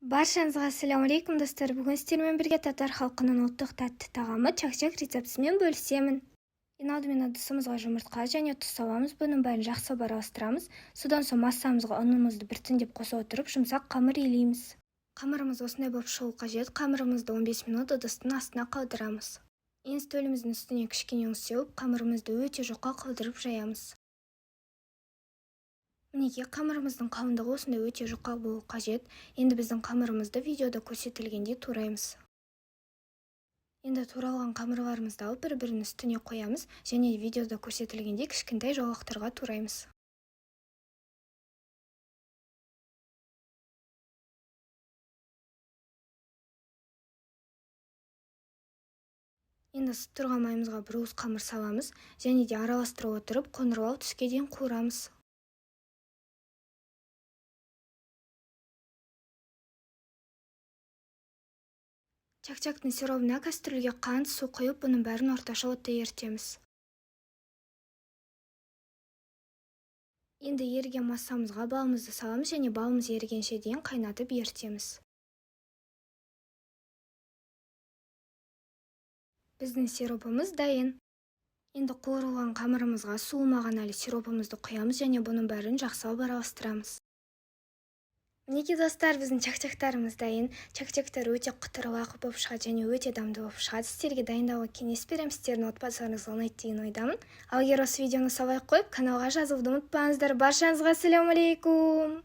Баршаңызға ассаляму алейкум достар. Бүгін сіздермен бірге татар халқының ұлттық тәтті тағамы чак-чак рецептісімен бөлісемін. Ең алдымен ыдысымызға жұмыртқа және тұз саламыз. Бұның бәрін жақсы араластырамыз. Содан соң массамызға ұнымызды біртіндеп қоса отырып, жұмсақ қамыр илейміз. Қамырымыз осындай болып шығу қажет. Қамырымызды 15 минут ыдыстың астына қалдырамыз. Енді стөліміздің үстіне кішкене ұн сеуіп, қамырымызды өте жұқа қылдырып жаямыз. Мінекей қамырымыздың қалыңдығы осындай өте жұқа болу қажет. Енді біздің қамырымызды видеода көрсетілгендей тураймыз. Енді туралған қамырларымызды алып бір-бірінің үстіне қоямыз және видеода көрсетілгендей кішкентай жолақтарға тураймыз. Енді ысып тұрған майымызға бір уыс қамыр саламыз және де араластыра отырып қоңырлау түске дейін қуырамыз. Чак-чактың сиробына кастрюльге қант, су құйып, бұның бәрін орташа отта ерітеміз. Енді еріген массамызға балымызды саламыз және балымыз ерігенше дейін қайнатып ерітеміз. Біздің сиропымыз дайын. Енді қуырылған қамырымызға суымаған әлі сиропымызды құямыз және бұның бәрін жақсы араластырамыз. Мінекей достар, біздің чак-чактарымыз дайын. Чак-чактар өте құтырлақ болып шығады және өте дамды болып шығады. Сіздерге дайындауға кеңес беремін, сіздердің отбасыларыңызға ұнайды деген ойдамын. Ал егер осы видеоны солай қойып, каналға жазылуды ұмытпаңыздар. Баршаңызға ассаляму алейкум.